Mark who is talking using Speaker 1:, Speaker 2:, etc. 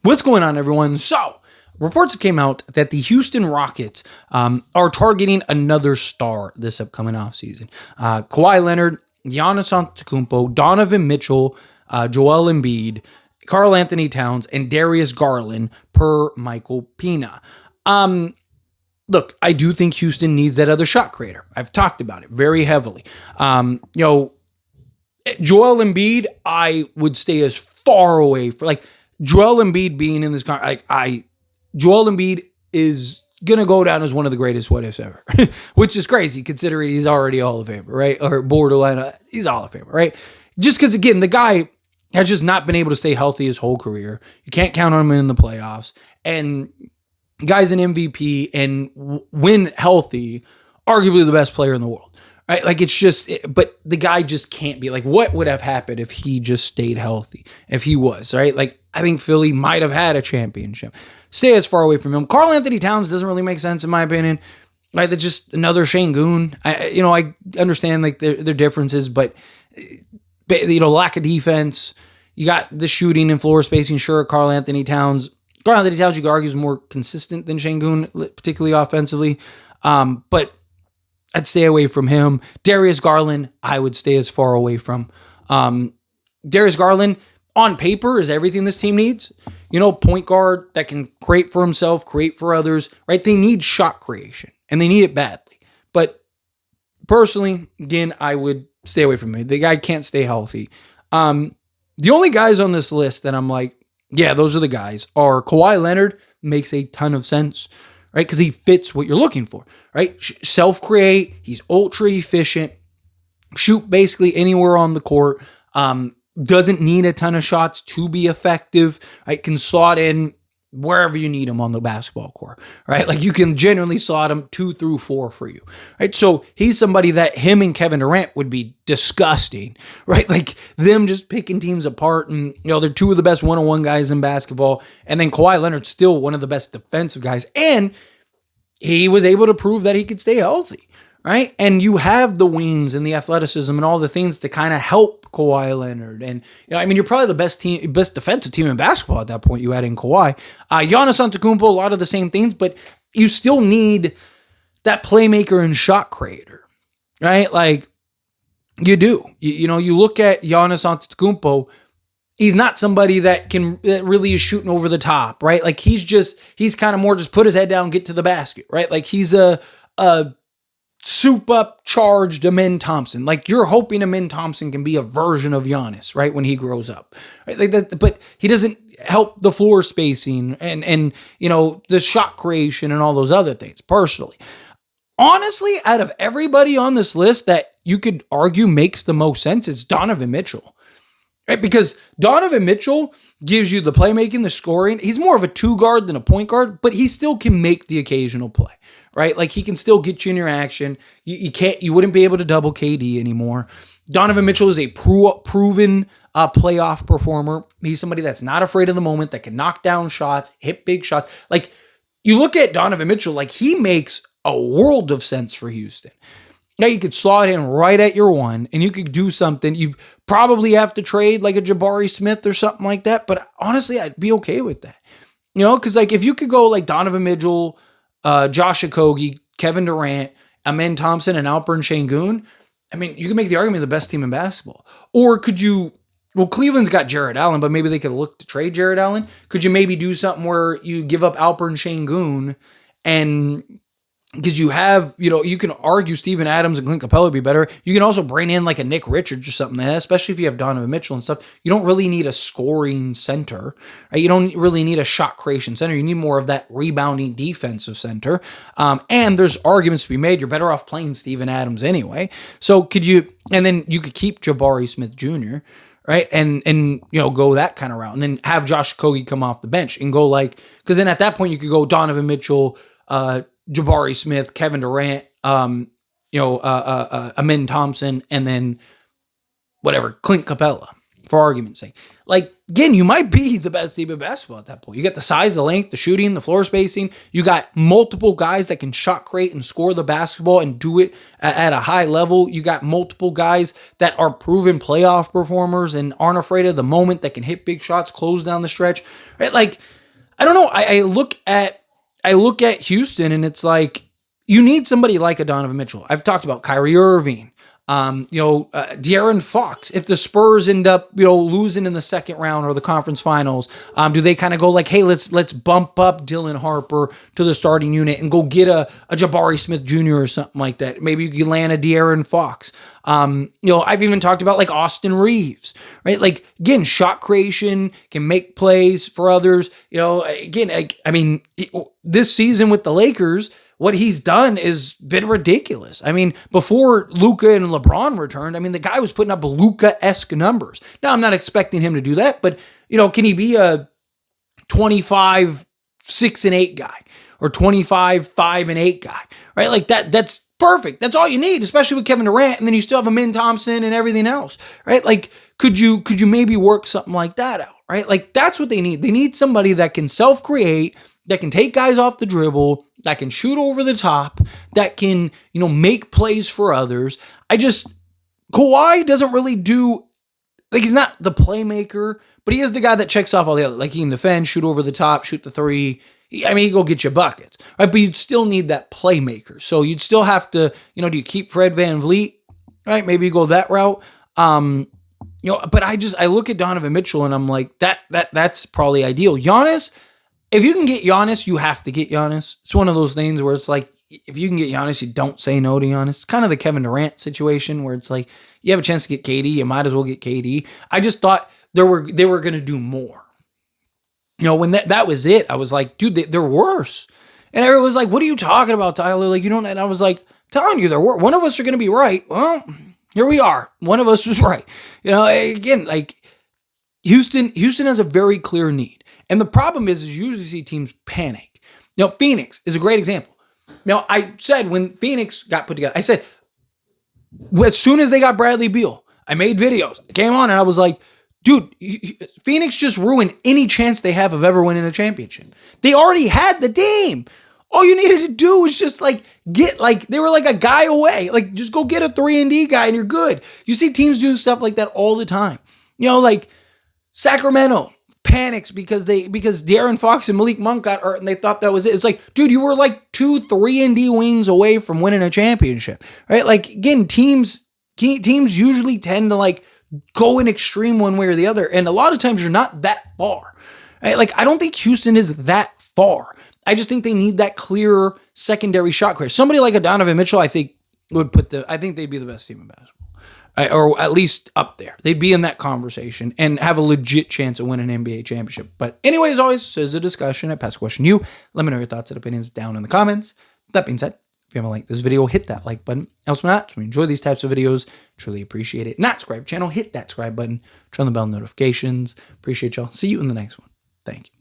Speaker 1: What's going on, everyone? So, reports have came out that the Houston Rockets are targeting another star this upcoming offseason. Kawhi Leonard, Giannis Antetokounmpo, Donovan Mitchell, Joel Embiid, Karl Anthony Towns, and Darius Garland per Michael Pina. Look, I do think Houston needs that other shot creator. I've talked about it very heavily. Joel Embiid, I would stay as far away from, Joel Embiid being in this Joel Embiid is going to go down as one of the greatest what-ifs ever, which is crazy considering he's already Hall of Famer, right? Or borderline, he's Hall of Famer, right? Just because, again, the guy has just not been able to stay healthy his whole career. You can't count on him in the playoffs. And guy's an MVP and when healthy, arguably the best player in the world. Right? But the guy just can't be. What would have happened if he just stayed healthy? If he was, right? I think Philly might have had a championship. Stay as far away from him. Karl Anthony Towns doesn't really make sense in my opinion. Right? That's just another Şengün. I understand their differences, but lack of defense. You got the shooting and floor spacing. Sure, Karl Anthony Towns, you could argue is more consistent than Şengün, particularly offensively. But I'd stay away from him. Darius Garland, I would stay as far away from. Darius Garland, on paper, is everything this team needs. Point guard that can create for himself, create for others, right? They need shot creation, and they need it badly. But personally, again, I would stay away from him. The guy can't stay healthy. The only guys on this list that I'm like, yeah, those are the guys, are Kawhi Leonard. Makes a ton of sense. Right? Because he fits what you're looking for, right? Self-create, he's ultra efficient, shoot basically anywhere on the court, doesn't need a ton of shots to be effective, right? Can slot in wherever you need him on the basketball court, right? You can generally slot him 2 through 4 for you, right? So he's somebody that him and Kevin Durant would be disgusting, right? Them just picking teams apart, and they're two of the best one-on-one guys in basketball, and then Kawhi Leonard's still one of the best defensive guys, and he was able to prove that he could stay healthy, right? And you have the wings and the athleticism and all the things to kind of help Kawhi Leonard. And, you're probably the best defensive team in basketball at that point. You add in Kawhi. Giannis Antetokounmpo, a lot of the same things, but you still need that playmaker and shot creator, right? You do. You look at Giannis Antetokounmpo, he's not somebody that really is shooting over the top, right? He's kind of more just put his head down, get to the basket, right? He's a soup up charged Amin Thompson. You're hoping Amin Thompson can be a version of Giannis, right? When he grows up, right? But he doesn't help the floor spacing and the shot creation and all those other things. Personally, honestly, out of everybody on this list that you could argue makes the most sense, it's Donovan Mitchell. Right? Because Donovan Mitchell gives you the playmaking, the scoring. He's more of a 2 guard than a point guard, but he still can make the occasional play, right? He can still get you in your action. You wouldn't be able to double KD anymore. Donovan Mitchell is a proven playoff performer. He's somebody that's not afraid of the moment, that can knock down shots, hit big shots. You look at Donovan Mitchell, he makes a world of sense for Houston. Now you could slot in right at your 1 and you could do something. You probably have to trade a Jabari Smith or something like that. But honestly, I'd be okay with that. Because if you could go Donovan Mitchell, Josh Okogie, Kevin Durant, Amin Thompson, and Alperen Şengün, you can make the argument the best team in basketball. Or could you, Cleveland's got Jared Allen, but maybe they could look to trade Jared Allen. Could you maybe do something where you give up Alperen Şengün and... Because you have, you can argue Steven Adams and Clint Capella would be better. You can also bring in a Nick Richards or something like that, especially if you have Donovan Mitchell and stuff. You don't really need a scoring center, right? You don't really need a shot creation center. You need more of that rebounding defensive center. And there's arguments to be made. You're better off playing Steven Adams anyway. So and then you could keep Jabari Smith Jr., right? And go that kind of route. And then have Josh Okogie come off the bench and go because then at that point you could go Donovan Mitchell, Jabari Smith, Kevin Durant, Amin Thompson, and then Clint Capella, for argument's sake. Again, you might be the best team in basketball at that point. You got the size, the length, the shooting, the floor spacing. You got multiple guys that can shot create and score the basketball and do it at a high level. You got multiple guys that are proven playoff performers and aren't afraid of the moment, that can hit big shots, close down the stretch. Right? I don't know. I look at Houston, and it's like you need somebody like a Donovan Mitchell. I've talked about Kyrie Irving, De'Aaron Fox. If the Spurs end up, losing in the second round or the conference finals, do they kind of go like, hey, let's bump up Dylan Harper to the starting unit and go get a Jabari Smith Jr. or something like that? Maybe you can land a De'Aaron Fox. I've even talked about like Austin Reeves, right? Like, again, shot creation, can make plays for others. This season with the Lakers, what he's done has been ridiculous. I mean, before Luka and LeBron returned, the guy was putting up Luka-esque numbers. Now, I'm not expecting him to do that, but, can he be a 25, 6 and 8 guy or 25, 5 and 8 guy, right? Like that's perfect. That's all you need, especially with Kevin Durant. And then you still have a Min Thompson and everything else, right? Like, could you maybe work something like that out, right? Like, that's what they need. They need somebody that can self-create, that can take guys off the dribble, that can shoot over the top, that can, make plays for others. Kawhi doesn't really do, like, he's not the playmaker, but he is the guy that checks off all the other, like, he can defend, shoot over the top, shoot the three. He go get you buckets, right? But you'd still need that playmaker. So you'd still have to, do you keep Fred VanVleet, right? Maybe you go that route. But I look at Donovan Mitchell and I'm like, that's probably ideal. Giannis, if you can get Giannis, you have to get Giannis. It's one of those things where it's like, if you can get Giannis, you don't say no to Giannis. It's kind of the Kevin Durant situation where it's like, you have a chance to get KD, you might as well get KD. I just thought they were going to do more. When that was it, I was like, dude, they're worse. And everyone was like, what are you talking about, Tyler? Like, and I was like, telling you, they're worse. One of us are going to be right. Well, here we are. One of us was right. Again, like, Houston has a very clear need. And the problem is you usually see teams panic. Phoenix is a great example. Now, I said when Phoenix got put together, I said, as soon as they got Bradley Beal, I made videos. I came on and I was like, dude, Phoenix just ruined any chance they have of ever winning a championship. They already had the team. All you needed to do was just they were like a guy away. Like, just go get a 3-and-D guy and you're good. You see teams doing stuff like that all the time. Like Sacramento panics because De'Aaron Fox and Malik Monk got hurt and they thought that was it. It's like, dude, you were like 2 3-and-D wings away from winning a championship, right? Like, again, teams usually tend to go in extreme one way or the other. And a lot of times you're not that far, right? Like, I don't think Houston is that far. I just think they need that clear secondary shot creator. Somebody like a Donovan Mitchell, I think I think they'd be the best team in basketball. Or at least up there. They'd be in that conversation and have a legit chance of winning an NBA championship. But anyway, as always, this is a discussion at Pass Question You. Let me know your thoughts and opinions down in the comments. That being said, if you haven't liked this video, hit that like button. Else not, so we enjoy these types of videos. Truly appreciate it. Not subscribe channel, hit that subscribe button. Turn on the bell notifications. Appreciate y'all. See you in the next one. Thank you.